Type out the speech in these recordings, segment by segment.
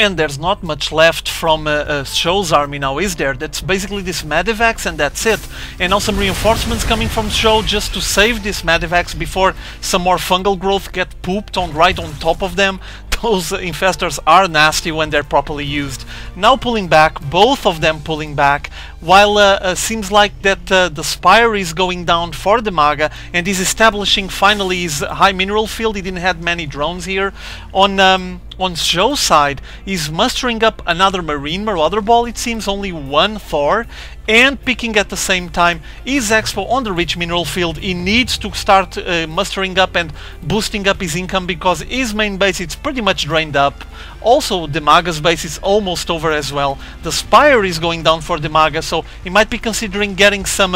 And there's not much left from SjoW's army now, is there? That's basically this Medivacs and that's it. And now some reinforcements coming from SjoW just to save this Medivacs before some more fungal growth get pooped on right on top of them. Those infestors are nasty when they're properly used. Now pulling back, both of them pulling back, while seems like that the Spire is going down for DIMAGA and is establishing finally his high mineral field. He didn't have many drones here. On SjoW's side, he's mustering up another Marine Marauder ball, it seems, only one Thor, and picking at the same time his Expo on the rich mineral field. He needs to start mustering up and boosting up his income because his main base is pretty much drained up. Also, DIMAGA's base is almost over as well. The Spire is going down for DIMAGA, so he might be considering getting some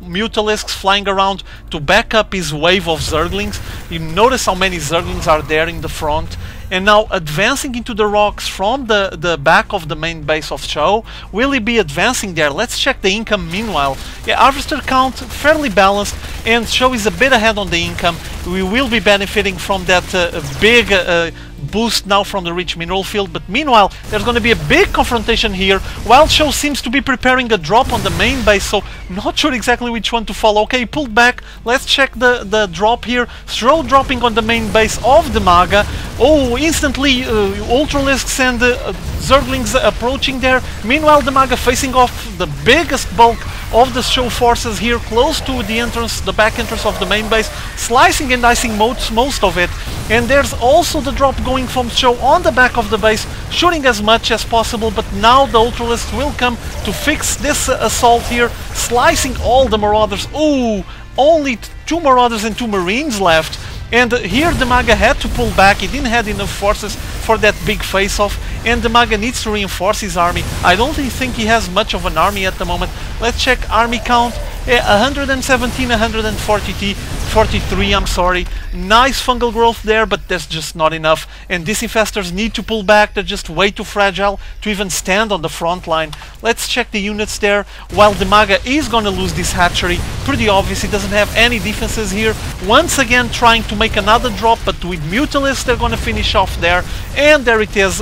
Mutalisks flying around to back up his wave of Zerglings. You notice how many Zerglings are there in the front. And now advancing into the rocks from the back of the main base of SjoW. Will he be advancing there? Let's check the income meanwhile. Yeah, harvester count fairly balanced and SjoW is a bit ahead on the income. We will be benefiting from that big boost now from the rich mineral field, but meanwhile there's going to be a big confrontation here while SjoW seems to be preparing a drop on the main base, so not sure exactly which one to follow. Okay, he pulled back. Let's check the drop here. SjoW dropping on the main base of DIMAGA. Oh, instantly Ultralisks and Zerglings approaching there. Meanwhile DIMAGA facing off the biggest bulk of the SjoW forces here close to the entrance, the back entrance of the main base, slicing and dicing most of it. And there's also the drop going from SjoW on the back of the base, shooting as much as possible, but now the Ultralists will come to fix this assault here, slicing all the Marauders. Ooh, only 2 Marauders and 2 Marines left. And here DIMAGA had to pull back. He didn't have enough forces for that big face-off, and DIMAGA needs to reinforce his army. I don't think he has much of an army at the moment. Let's check army count. 117, 143, I'm sorry. Nice fungal growth there, but that's just not enough. And these infestors need to pull back. They're just way too fragile to even stand on the front line. Let's check the units there. While DIMAGA is going to lose this hatchery, pretty obvious. He doesn't have any defenses here. Once again trying to make another drop, but with Mutalisks they're going to finish off there. And there it is.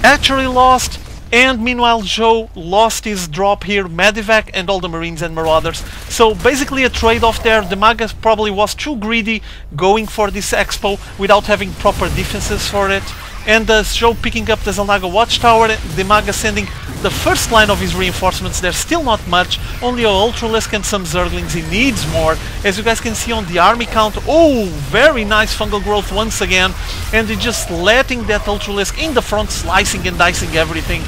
Hatchery lost. And meanwhile SjoW lost his drop here, Medivac and all the Marines and Marauders. So basically a trade-off there. DIMAGA probably was too greedy going for this Expo without having proper defenses for it. And SjoW picking up the Zalnaga Watchtower, DIMAGA sending the first line of his reinforcements. There's still not much, only a Ultralisk and some Zerglings. He needs more, as you guys can see on the army count. Oh, very nice fungal growth once again, and he's just letting that Ultralisk in the front, slicing and dicing everything.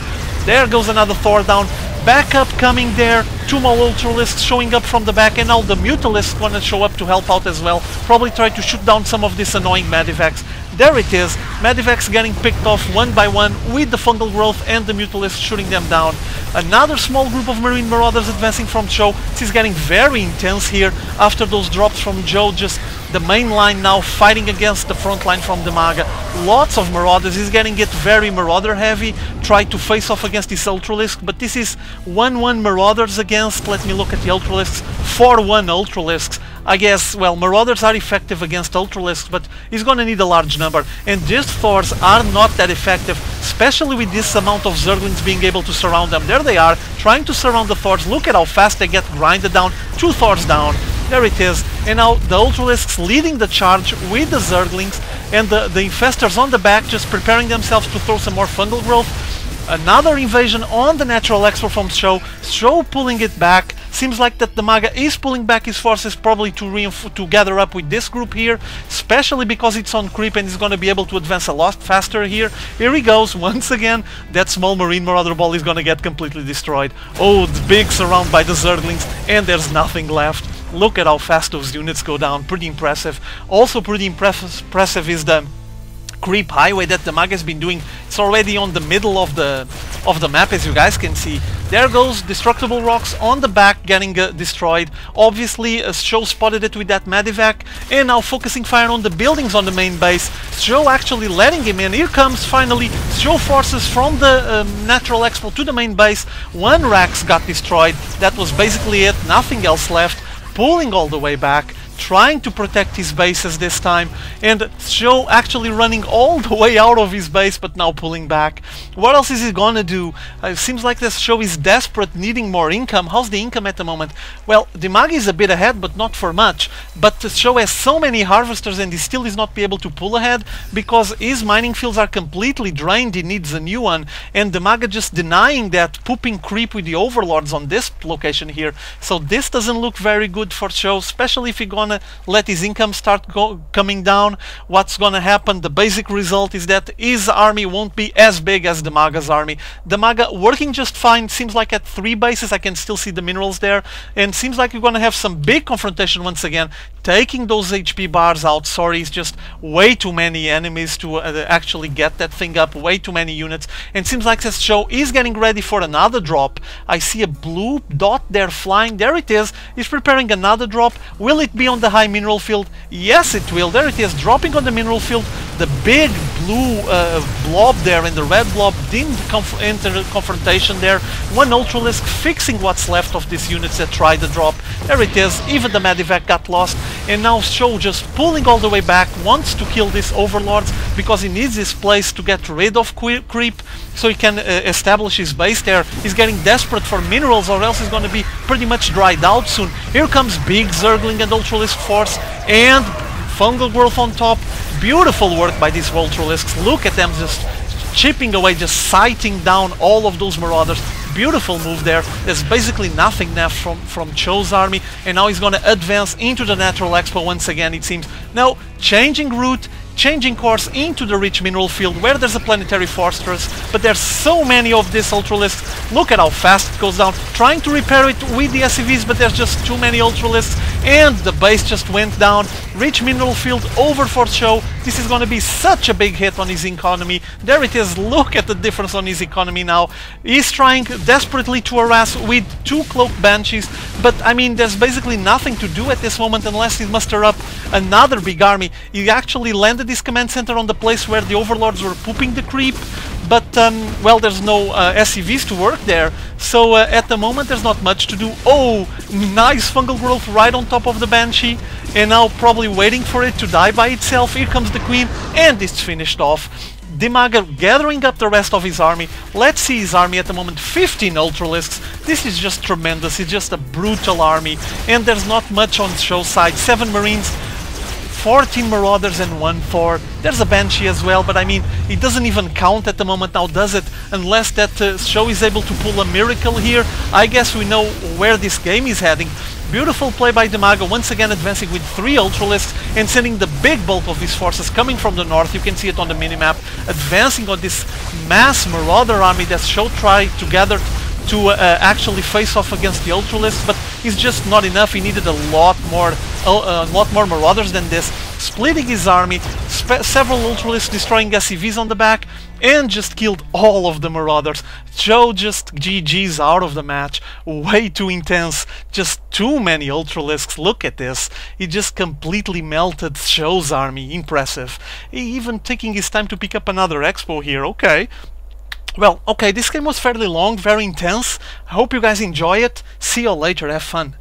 There goes another Thor down. Backup coming there, 2 more Ultralisks showing up from the back, and now the Mutalisks want to show up to help out as well. Probably try to shoot down some of these annoying Medivacs. There it is, Medivacs getting picked off one by one with the fungal growth and the Mutalisks shooting them down. Another small group of Marine Marauders advancing from SjoW. This is getting very intense here after those drops from SjoW. Just the main line now fighting against the front line from DIMAGA. Lots of Marauders. He's getting it very Marauder heavy. Try to face off against this Ultralisk, but this is 1-1 Marauders against, let me look at the Ultralisks, 4-1 Ultralisks. I guess, well, Marauders are effective against Ultralisks, but he's gonna need a large number. And these Thors are not that effective, especially with this amount of Zerglings being able to surround them. There they are, trying to surround the Thors. Look at how fast they get grinded down. 2 Thors down. There it is. And now the Ultralisks leading the charge with the Zerglings, and the Infestors on the back just preparing themselves to throw some more fungal growth. Another invasion on the natural export from SjoW. SjoW pulling it back. Seems like that DIMAGA is pulling back his forces probably to gather up with this group here, especially because it's on creep and is going to be able to advance a lot faster here. Here he goes once again. That small Marine Marauder ball is going to get completely destroyed. Oh, the big surround by the Zerglings, and there's nothing left. Look at how fast those units go down. Pretty impressive. Also pretty impressive is the creep highway that DIMAGA has been doing. It's already on the middle of the map, as you guys can see. There goes destructible rocks on the back getting destroyed. Obviously SjoW spotted it with that Medivac, and now focusing fire on the buildings on the main base. SjoW actually letting him in. Here comes finally SjoW forces from the natural expo to the main base. 1 Rax got destroyed. That was basically it, nothing else left. Pulling all the way back. trying to protect his bases this time, and SjoW actually running all the way out of his base, but now pulling back. What else is he gonna do? It seems like this SjoW is desperate, needing more income. How's the income at the moment? Well, DIMAGA is a bit ahead, but not for much. But SjoW has so many harvesters, and he still is not be able to pull ahead because his mining fields are completely drained. He needs a new one, and DIMAGA just denying that, pooping creep with the overlords on this location here. So this doesn't look very good for SjoW, especially if you're gonna let his income start coming down. What's gonna happen? The basic result is that his army won't be as big as DIMAGA's army. DIMAGA working just fine, seems like at 3 bases. I can still see the minerals there, and seems like you're gonna have some big confrontation once again, taking those HP bars out. Sorry, it's just way too many enemies to actually get that thing up, way too many units, and seems like this SjoW is getting ready for another drop. I see a blue dot there flying. There it is. He's preparing another drop. Will it be on the high mineral field? Yes, it will. There it is, dropping on the mineral field. The big blue blob there and the red blob didn't enter confrontation there. One Ultralisk fixing what's left of these units that tried the drop. There it is. Even the Medivac got lost, and now SjoW just pulling all the way back, wants to kill these overlords because he needs this place to get rid of creep so he can establish his base there. He's getting desperate for minerals, or else he's going to be pretty much dried out soon. Here comes big Zergling and Ultralisk force, and fungal growth on top. Beautiful work by these Ultralisks. Look at them just chipping away, just sighting down all of those marauders. Beautiful move there. There's basically nothing left from SjoW's army, and now he's going to advance into the Natural Expo once again, it seems. Now changing route, changing course into the rich mineral field where there's a planetary fortress, but there's so many of these Ultralisks. Look at how fast it goes down, trying to repair it with the SCVs, but there's just too many Ultralisks, and the base just went down. Rich mineral field over for SjoW. This is going to be such a big hit on his economy. There it is. Look at the difference on his economy now. He's trying desperately to harass with 2 cloaked banshees, but I mean, there's basically nothing to do at this moment unless he muster up another big army. He actually landed his command center on the place where the overlords were pooping the creep, but well, there's no SCVs to work there, so at the moment there's not much to do. Oh, nice fungal growth right on top of the banshee, and now probably waiting for it to die by itself. Here comes the queen, and it's finished off. DIMAGA gathering up the rest of his army. Let's see his army at the moment. 15 Ultralisks. This is just tremendous. It's just a brutal army, and there's not much on SjoW's side. 7 Marines, 14 Marauders and 1 Thor. There's a Banshee as well, but I mean, it doesn't even count at the moment now, does it? Unless that SjoW is able to pull a miracle here. I guess we know where this game is heading. Beautiful play by DIMAGA, once again advancing with 3 Ultralisks and sending the big bulk of his forces coming from the north. You can see it on the minimap, advancing on this mass Marauder army that SjoW tried to gather to actually face off against the Ultralisks, but it's just not enough. He needed a lot more Marauders than this. Splitting his army, several Ultralisks destroying SCVs on the back, and just killed all of the Marauders. SjoW just GG's out of the match. Way too intense. Just too many Ultralisks. Look at this. He just completely melted SjoW's army. Impressive. He even taking his time to pick up another expo here. Okay. Well, okay, this game was fairly long, very intense. I hope you guys enjoy it. See you later. Have fun.